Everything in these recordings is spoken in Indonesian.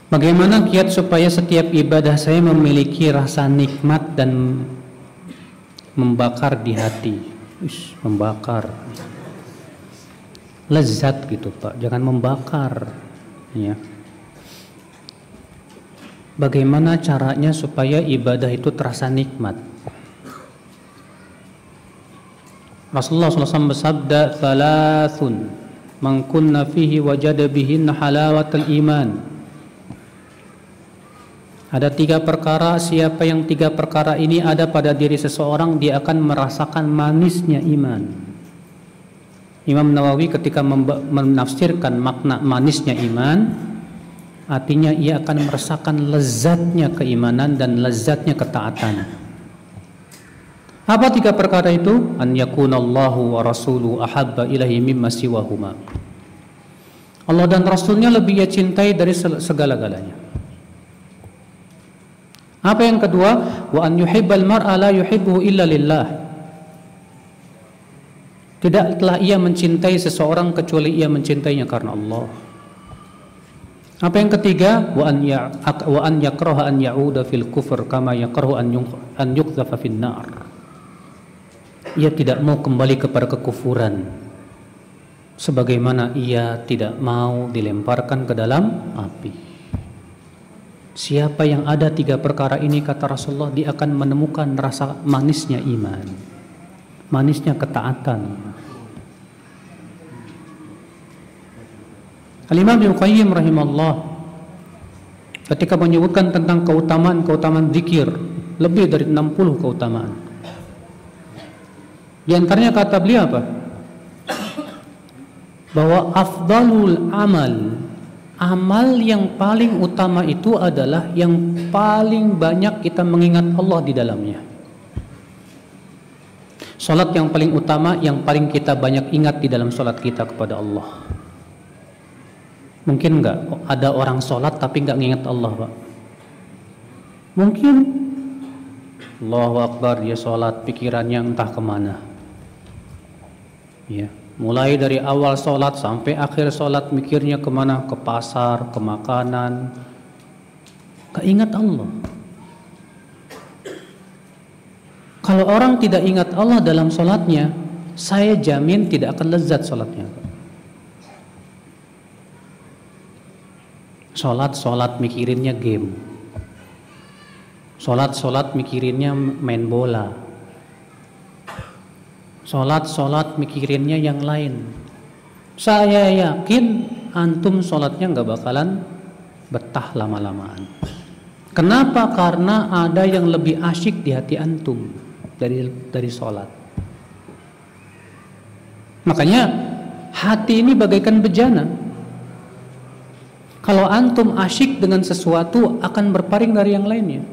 Bagaimana kiat supaya setiap ibadah saya memiliki rasa nikmat dan membakar di hati? Membakar, lezat gitu Pak, jangan membakar ya. Bagaimana caranya supaya ibadah itu terasa nikmat? Rasulullah SAW bersabda, "Thalathun man kunna fihi wajada bihinna halawatal iman." Ada 3 perkara, siapa yang 3 perkara ini ada pada diri seseorang, dia akan merasakan manisnya iman. Imam Nawawi ketika menafsirkan makna manisnya iman, artinya ia akan merasakan lezatnya keimanan dan lezatnya ketaatan. Apa 3 perkara itu? An yakunallahu wa rasuluhu ahabba ilaihi mimma siwahuma. Allah dan Rasulnya lebih ia cintai dari segala-galanya. Apa yang kedua? Wa an yuhibbal mar'a la yuhibbuhu illa lillah. Tidaklah ia mencintai seseorang kecuali ia mencintainya karena Allah. Apa yang ketiga? Wa an yakraha an ya'uda fil kufr kama yakrahu an yuqdhafa fin nar. Ia tidak mau kembali kepada kekufuran sebagaimana ia tidak mau dilemparkan ke dalam api. Siapa yang ada 3 perkara ini, kata Rasulullah, dia akan menemukan rasa manisnya iman, manisnya ketaatan. Al-Imam Ibnu Qayyim rahimahullah ketika menyebutkan tentang keutamaan zikir, lebih dari 60 keutamaan. Di antaranya kata beliau apa? Bahwa afdalul amal yang paling utama itu adalah yang paling banyak kita mengingat Allah di dalamnya. Salat yang paling utama, yang paling kita banyak ingat di dalam salat kita kepada Allah. Mungkin enggak ada orang salat tapi enggak mengingat Allah, Pak? Mungkin. Allahu Akbar, dia salat, pikirannya entah kemana. Ya. Mulai dari awal sholat sampai akhir sholat mikirnya kemana? Ke pasar, ke makanan. Keingat Allah. Kalau orang tidak ingat Allah dalam sholatnya, saya jamin tidak akan lezat sholatnya. Sholat mikirinnya game. Sholat mikirinnya main bola. Sholat mikirinnya yang lain. Saya yakin antum sholatnya nggak bakalan betah lama-lamaan. Kenapa? Karena ada yang lebih asyik di hati antum dari sholat. Makanya hati ini bagaikan bejana. Kalau antum asyik dengan sesuatu, akan berpaling dari yang lainnya.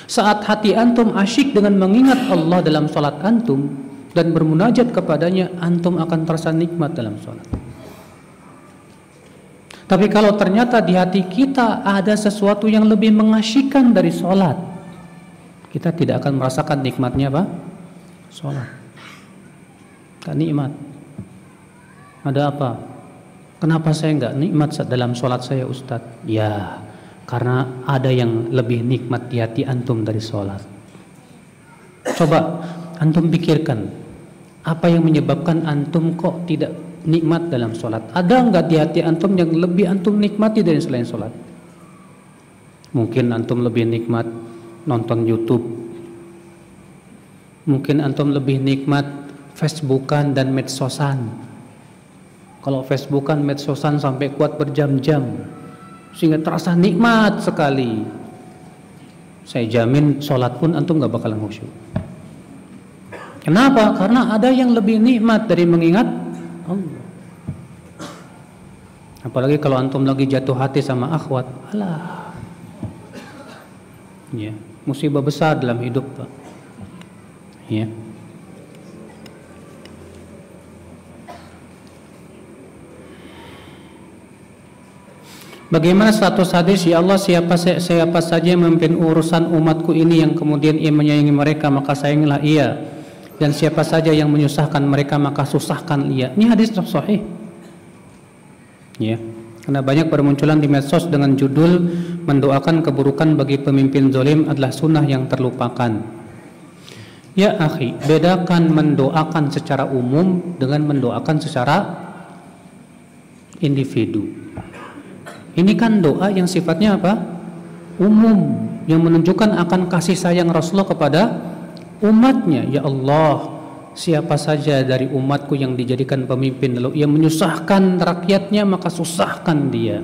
Saat hati antum asyik dengan mengingat Allah dalam sholat antum dan bermunajat kepadanya, antum akan terasa nikmat dalam sholat. Tapi kalau ternyata di hati kita ada sesuatu yang lebih mengasyikkan dari sholat, kita tidak akan merasakan nikmatnya apa? Sholat. Tak nikmat. Ada apa? Kenapa saya enggak nikmat dalam sholat saya, Ustadz? Ya, karena ada yang lebih nikmat di hati antum dari sholat. Coba antum pikirkan, apa yang menyebabkan antum kok tidak nikmat dalam sholat? Ada enggak di hati antum yang lebih antum nikmati dari selain sholat? Mungkin antum lebih nikmat nonton YouTube. Mungkin antum lebih nikmat Facebookan dan medsosan. Kalau Facebookan, medsosan sampai kuat berjam-jam, sehingga terasa nikmat sekali. Saya jamin sholat pun antum gak bakalan khusyuk. Kenapa? Karena ada yang lebih nikmat dari mengingat Allah. Apalagi kalau antum lagi jatuh hati sama akhwat, alah, ya, musibah besar dalam hidup, Pak. Ya. Bagaimana status hadis, ya Allah, siapa saja yang memimpin urusan umatku ini yang kemudian ia menyayangi mereka, maka sayangilah ia, dan siapa saja yang menyusahkan mereka, maka susahkan ia. Ini hadis sahih. Ya. Karena banyak bermunculan di medsos dengan judul mendoakan keburukan bagi pemimpin zalim adalah sunnah yang terlupakan. Ya akhi, bedakan mendoakan secara umum dengan mendoakan secara individu. Ini kan doa yang sifatnya apa? Umum, yang menunjukkan akan kasih sayang Rasulullah kepada umatnya. Ya Allah, siapa saja dari umatku yang dijadikan pemimpin lalu ia menyusahkan rakyatnya, maka susahkan dia.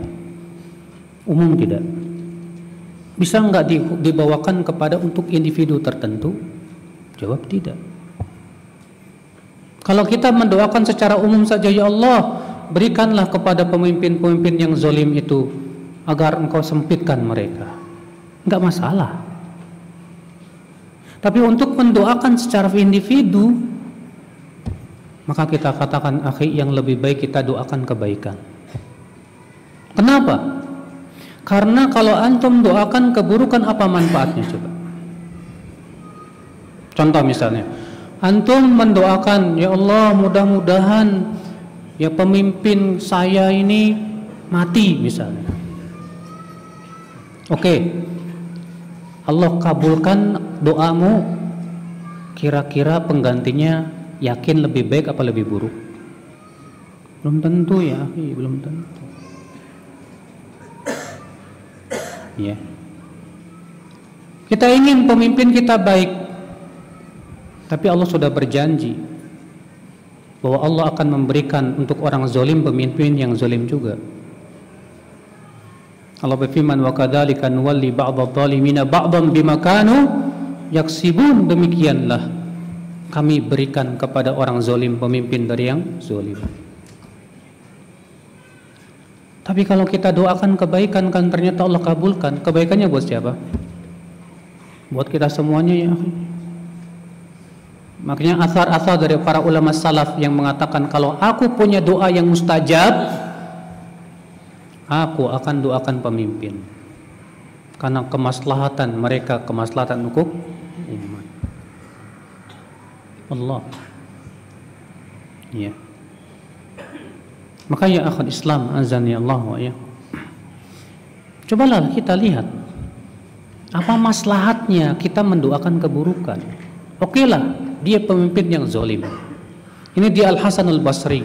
Umum tidak. Bisa enggak dibawakan kepada untuk individu tertentu? Jawab tidak. Kalau kita mendoakan secara umum saja, ya Allah, berikanlah kepada pemimpin-pemimpin yang zalim itu agar engkau sempitkan mereka, enggak masalah. Tapi untuk mendoakan secara individu, maka kita katakan, akhi, yang lebih baik kita doakan kebaikan. Kenapa? Karena kalau antum doakan keburukan, apa manfaatnya coba? Contoh misalnya, antum mendoakan, ya Allah, mudah-mudahan ya pemimpin saya ini mati misalnya. Oke, Allah kabulkan doamu, kira-kira penggantinya yakin lebih baik apa lebih buruk? Belum tentu ya, belum tentu. Ya. Kita ingin pemimpin kita baik, tapi Allah sudah berjanji bahwa Allah akan memberikan untuk orang zalim pemimpin yang zalim juga. Allah berfirman, wa kadzalika nuwalli ba'dadh-dhalimina ba'dhan bima kanu yaksibun. Demikianlah kami berikan kepada orang zalim pemimpin dari yang zalim. Tapi kalau kita doakan kebaikan, kan ternyata Allah kabulkan. Kebaikannya buat siapa? Buat kita semuanya ya. Makanya asar-asar dari para ulama salaf yang mengatakan, kalau aku punya doa yang mustajab, aku akan doakan pemimpin, karena kemaslahatan mereka, kemaslahatan untuk umat. Allah. Ya. Maka ya akhul Islam, azani Allah wa ya. Cobalah kita lihat apa maslahatnya kita mendoakan keburukan. Oke lah, dia pemimpin yang zalim. Ini dia Al-Hasan Al-Basri.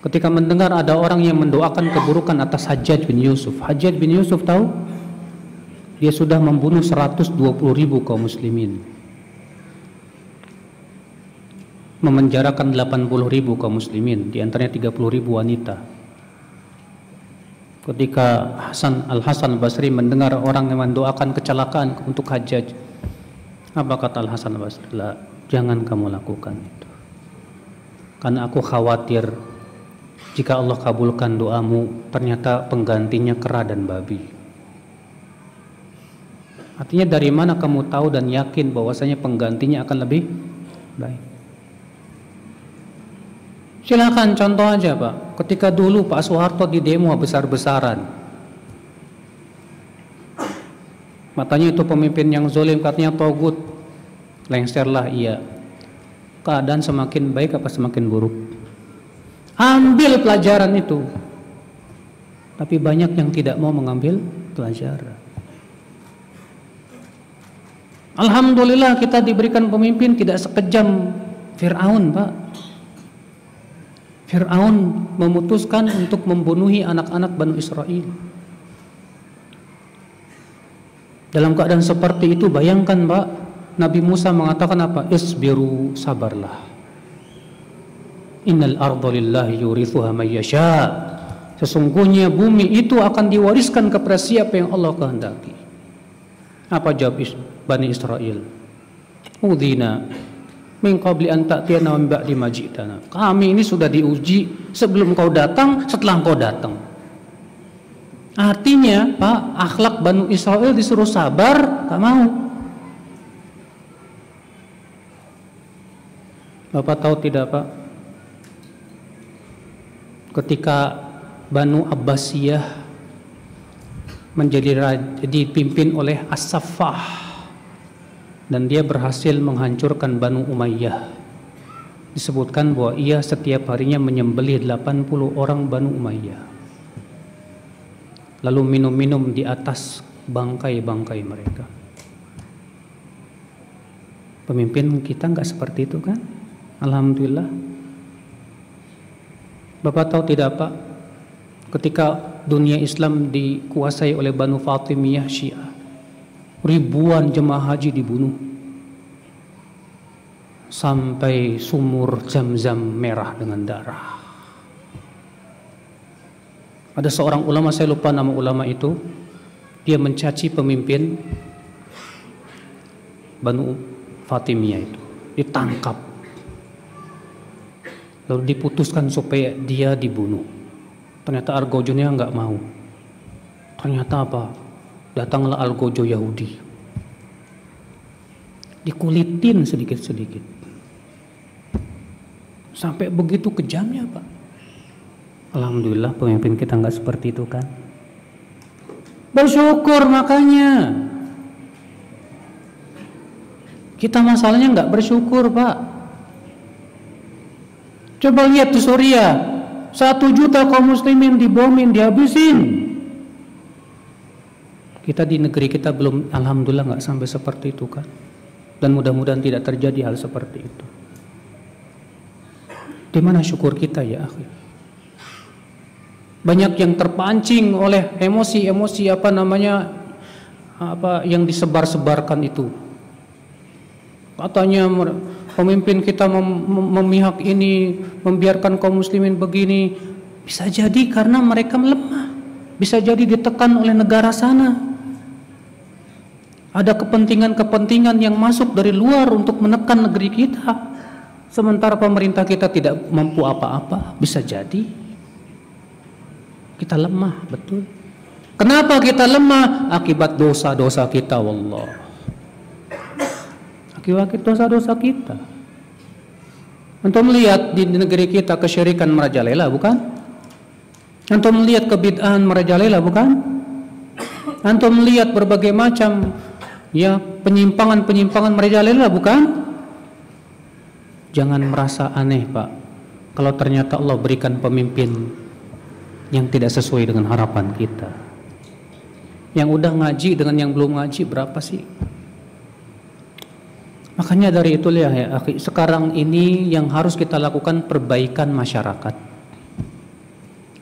Ketika mendengar ada orang yang mendoakan keburukan atas Hajjaj bin Yusuf. Hajjaj bin Yusuf tahu? Dia sudah membunuh 120.000 kaum muslimin, memenjarakan 80.000 kaum muslimin, di antaranya 30.000 wanita. Ketika Al-Hasan Al-Basri mendengar orang yang mendoakan kecelakaan untuk Hajjaj, apa kata Al-Hasan Al-Basri? Jangan kamu lakukan itu, karena aku khawatir jika Allah kabulkan doamu, ternyata penggantinya kera dan babi. Artinya dari mana kamu tahu dan yakin bahwasanya penggantinya akan lebih baik? Silakan contoh aja Pak, ketika dulu Pak Soeharto di demo besar-besaran, matanya itu pemimpin yang zalim, katanya togut, lengserlah ia. Keadaan semakin baik apa semakin buruk? Ambil pelajaran itu. Tapi banyak yang tidak mau mengambil pelajaran. Alhamdulillah kita diberikan pemimpin tidak sekejam Fir'aun Pak. Fir'aun memutuskan untuk membunuhi anak-anak Bani Israel. Dalam keadaan seperti itu, bayangkan Pak, Nabi Musa mengatakan apa? Isbiru, sabarlah. Innal arda lillahi yurithuha may yasha. Sesungguhnya bumi itu akan diwariskan kepada siapa yang Allah kehendaki. Apa jawab Bani Israel? Udhina min qabli an ta'tiyana min ba'di ma ji'tana. Kami ini sudah diuji sebelum kau datang, setelah kau datang. Artinya Pak, akhlak Bani Israel disuruh sabar, tak mau. Bapak tahu tidak Pak, ketika Banu Abbasiyah dipimpin oleh As-Saffah dan dia berhasil menghancurkan Banu Umayyah, disebutkan bahwa ia setiap harinya menyembelih 80 orang Banu Umayyah. lalu minum-minum di atas bangkai-bangkai mereka. Pemimpin kita nggak seperti itu kan? Alhamdulillah. Bapak tahu tidak Pak, ketika dunia Islam dikuasai oleh Banu Fatimiyah Syiah, ribuan jemaah haji dibunuh, sampai sumur Zam-Zam merah dengan darah. Ada seorang ulama, saya lupa nama ulama itu, dia mencaci pemimpin Banu Fatimiyah itu, ditangkap, lalu diputuskan supaya dia dibunuh. Ternyata Argojonya nggak mau. Ternyata apa? Datanglah Argojo Yahudi, dikulitin sedikit-sedikit, sampai begitu kejamnya Pak. Alhamdulillah pemimpin kita nggak seperti itu kan. Bersyukur makanya. Kita masalahnya nggak bersyukur Pak. Coba lihat di Suriah, 1 juta kaum muslimin dibomin, dihabisin. Kita di negeri kita belum, alhamdulillah nggak sampai seperti itu kan. Dan mudah-mudahan tidak terjadi hal seperti itu. Di mana syukur kita ya akhi? Banyak yang terpancing oleh emosi-emosi apa yang disebar-sebarkan itu. Katanya pemimpin kita memihak ini, membiarkan kaum muslimin begini. Bisa jadi karena mereka melemah, bisa jadi ditekan oleh negara sana. Ada kepentingan-kepentingan yang masuk dari luar untuk menekan negeri kita, sementara pemerintah kita tidak mampu apa-apa. Bisa jadi kita lemah, betul. Kenapa kita lemah? Akibat dosa-dosa kita, wallah. Akibat dosa-dosa kita. Antum melihat di negeri kita kesyirikan merajalela, bukan? Antum melihat kebid'ahan merajalela, bukan? Antum melihat berbagai macam ya penyimpangan-penyimpangan merajalela, bukan? Jangan merasa aneh Pak, kalau ternyata Allah berikan pemimpin yang tidak sesuai dengan harapan kita. Yang udah ngaji dengan yang belum ngaji berapa sih? Makanya dari itu ya akhi, sekarang ini yang harus kita lakukan perbaikan masyarakat.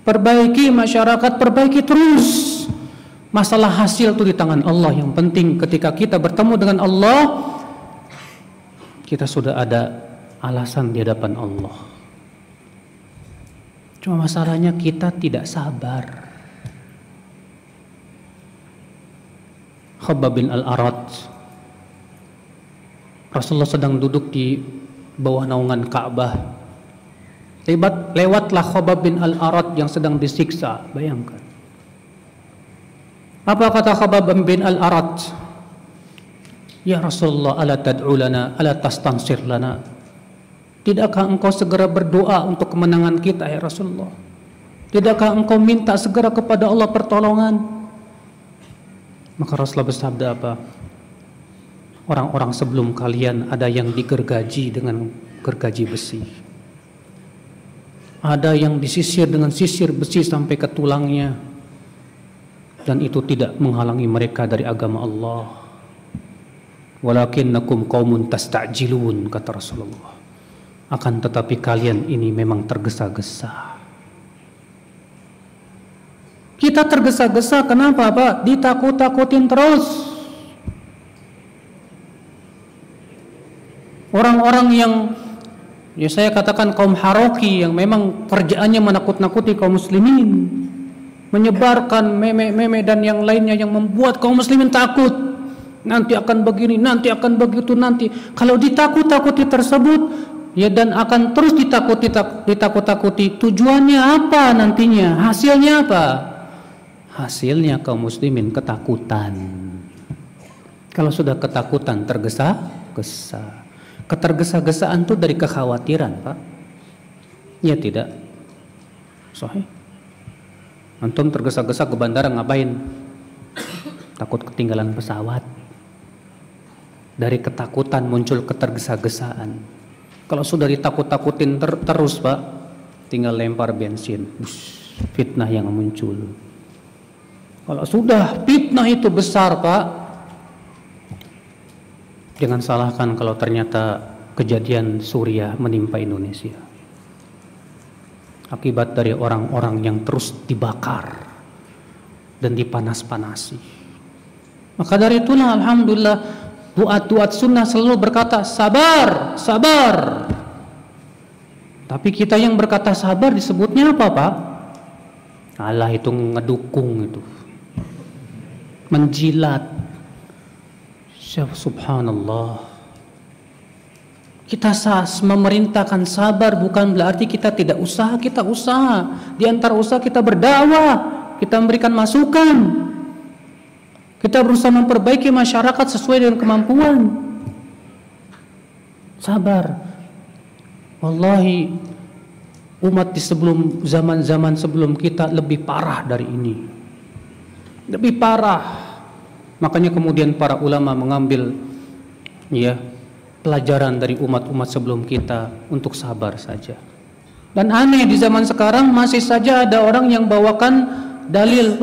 Perbaiki masyarakat, perbaiki terus. Masalah hasil itu di tangan Allah. Yang penting ketika kita bertemu dengan Allah, kita sudah ada alasan di hadapan Allah. Cuma masalahnya kita tidak sabar. Khabbab bin Al-Arat, Rasulullah sedang duduk di bawah naungan Ka'bah. Lewatlah Khabbab bin Al-Arat yang sedang disiksa. Bayangkan. Apa kata Khabbab bin Al-Arat? Ya Rasulullah, ala tad'u lana, ala tastansir lana. Tidakkah engkau segera berdoa untuk kemenangan kita ya Rasulullah? Tidakkah engkau minta segera kepada Allah pertolongan? Maka Rasulullah bersabda apa? Orang-orang sebelum kalian ada yang digergaji dengan gergaji besi, ada yang disisir dengan sisir besi sampai ke tulangnya, dan itu tidak menghalangi mereka dari agama Allah. Walakinnakum qaumun tasta'jilun, kata Rasulullah. Akan tetapi kalian ini memang tergesa-gesa. Kita tergesa-gesa kenapa Pak? Ditakut-takutin terus. Orang-orang yang ya saya katakan kaum haroki yang memang kerjaannya menakut-nakuti kaum muslimin, menyebarkan meme-meme dan yang lainnya yang membuat kaum muslimin takut. Nanti akan begini, nanti akan begitu, nanti. Kalau ditakut-takuti tersebut ya, dan akan terus ditakut-takuti, tujuannya apa nantinya? Hasilnya apa? Hasilnya kaum muslimin ketakutan. Kalau sudah ketakutan, tergesa-gesa. Ketergesa-gesaan itu dari kekhawatiran Pak. Ya tidak? Sahih. Antum tergesa-gesa ke bandara ngapain? Takut ketinggalan pesawat. Dari ketakutan muncul ketergesa-gesaan. Kalau sudah ditakut-takutin terus Pak, tinggal lempar bensin. Fitnah yang muncul. Kalau sudah fitnah itu besar, Pak, jangan salahkan kalau ternyata kejadian Suriah menimpa Indonesia. Akibat dari orang-orang yang terus dibakar dan dipanas-panasi. Maka dari itulah alhamdulillah duat-duat sunnah selalu berkata sabar, sabar. Tapi kita yang berkata sabar disebutnya apa, Pak? Allah itu ngedukung itu. Menjilat. Subhanallah. Kita memerintahkan sabar bukan berarti kita tidak usaha, kita usaha. Di antara usaha kita berdakwah, kita memberikan masukan. Kita berusaha memperbaiki masyarakat sesuai dengan kemampuan. Sabar. Wallahi umat di zaman-zaman sebelum kita lebih parah dari ini. Lebih parah. Makanya kemudian para ulama mengambil pelajaran dari umat-umat sebelum kita untuk sabar saja. Dan aneh di zaman sekarang masih saja ada orang yang bawakan dalil,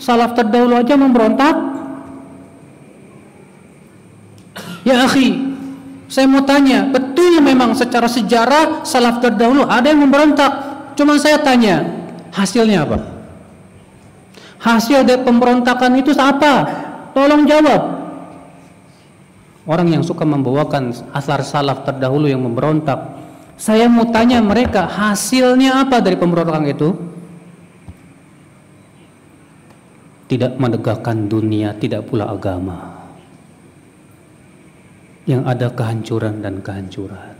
salaf terdahulu aja memberontak. Ya akhi, saya mau tanya, betul memang secara sejarah salaf terdahulu ada yang memberontak. Cuma saya tanya, hasilnya apa? Hasil dari pemberontakan itu apa? Tolong jawab. Orang yang suka membawakan asar salaf terdahulu yang memberontak, saya mau tanya mereka, hasilnya apa dari pemberontakan itu? Tidak menegakkan dunia, tidak pula agama. Yang ada kehancuran dan kehancuran.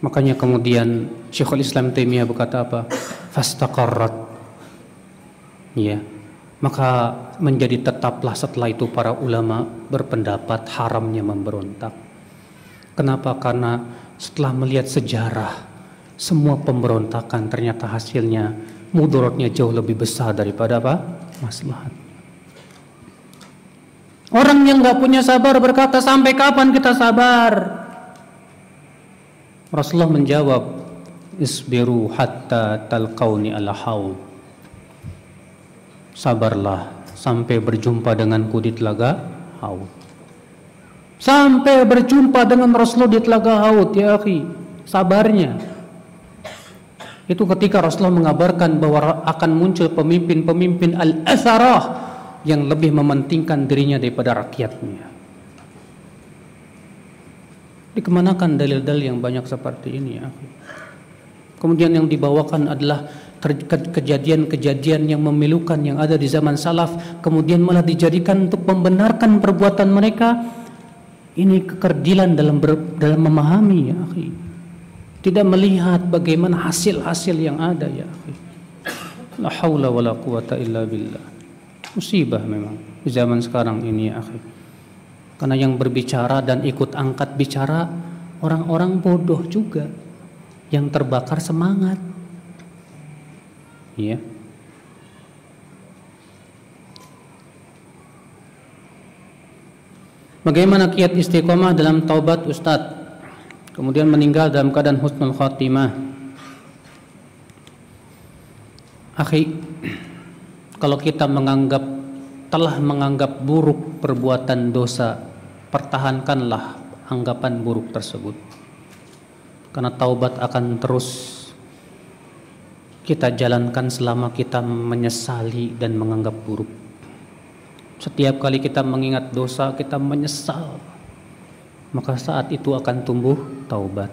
Makanya kemudian Syekhul Islam Taimiyah berkata apa? Fastaqarrat. Ya. Maka menjadi tetaplah setelah itu para ulama berpendapat haramnya memberontak. Kenapa? Karena setelah melihat sejarah, semua pemberontakan ternyata hasilnya mudaratnya jauh lebih besar daripada apa? Maslahat. Orang yang gak punya sabar berkata, sampai kapan kita sabar? Rasulullah menjawab, isbiru hatta talqauni ala haud. Sabarlah sampai berjumpa denganku di telaga Haud. Sampai berjumpa dengan Rasulullah di telaga Haud, ya akhi. Sabarnya. Itu ketika Rasulullah mengabarkan bahwa akan muncul pemimpin-pemimpin al-atharah yang lebih mementingkan dirinya daripada rakyatnya. Dikemanakan dalil-dalil yang banyak seperti ini, ya akhi. Kemudian yang dibawakan adalah kejadian-kejadian yang memilukan yang ada di zaman salaf, kemudian malah dijadikan untuk membenarkan perbuatan mereka. Ini kekerdilan dalam memahami, ya akhi. Tidak melihat bagaimana hasil-hasil yang ada, ya akhi. La haula wala quwata illa billah. Musibah memang di zaman sekarang ini, ya akhi. Karena yang berbicara dan ikut angkat bicara orang-orang bodoh juga yang terbakar semangat. Ya. Bagaimana kiat istiqomah dalam taubat Ustadz? Kemudian meninggal dalam keadaan husnul khatimah. Akhi, kalau kita telah menganggap buruk perbuatan dosa, pertahankanlah anggapan buruk tersebut. Karena taubat akan terus kita jalankan selama kita menyesali dan menganggap buruk. Setiap kali kita mengingat dosa, kita menyesal, maka saat itu akan tumbuh taubat.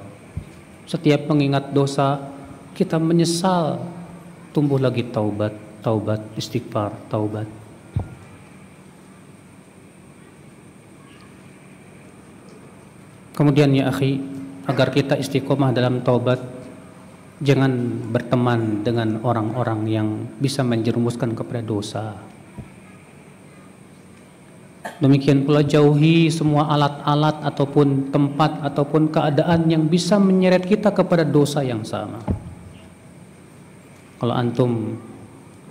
Setiap mengingat dosa, kita menyesal, tumbuh lagi taubat, taubat, istighfar, taubat. Kemudian ya akhi, agar kita istiqomah dalam taubat, jangan berteman dengan orang-orang yang bisa menjerumuskan kepada dosa. Demikian pula jauhi semua alat-alat ataupun tempat ataupun keadaan yang bisa menyeret kita kepada dosa yang sama. Kalau antum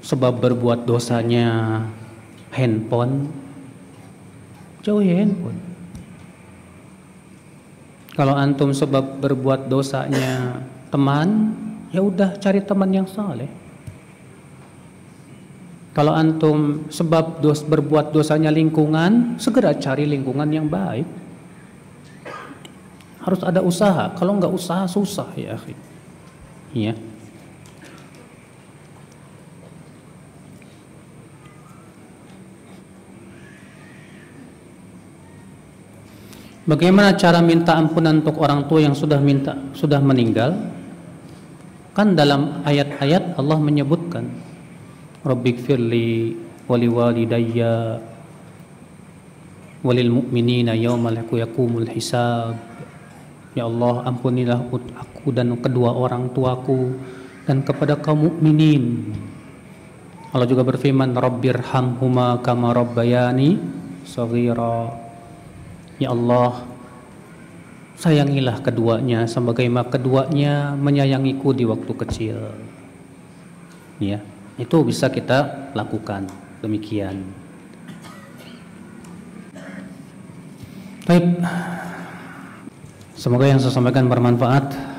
sebab berbuat dosanya handphone, jauhi handphone. Kalau antum sebab berbuat dosanya teman, ya udah cari teman yang saleh. Kalau antum sebab berbuat dosanya lingkungan, segera cari lingkungan yang baik. Harus ada usaha. Kalau nggak usaha susah ya akhi. Iya. Bagaimana cara minta ampunan untuk orang tua yang sudah meninggal? Kan dalam ayat-ayat Allah menyebutkan, Rabbighfirli wali walidayya walil mu'minina yaumal yaqumul hisab. Ya Allah, ampunilah aku dan kedua orang tuaku dan kepada kaum mukminin. Allah juga berfirman, Rabbirhamhuma kama rabbayani shaghira. Ya Allah, sayangilah keduanya sebagaimana keduanya menyayangiku di waktu kecil. Ya, itu bisa kita lakukan demikian. Baik. Semoga yang saya sampaikan bermanfaat.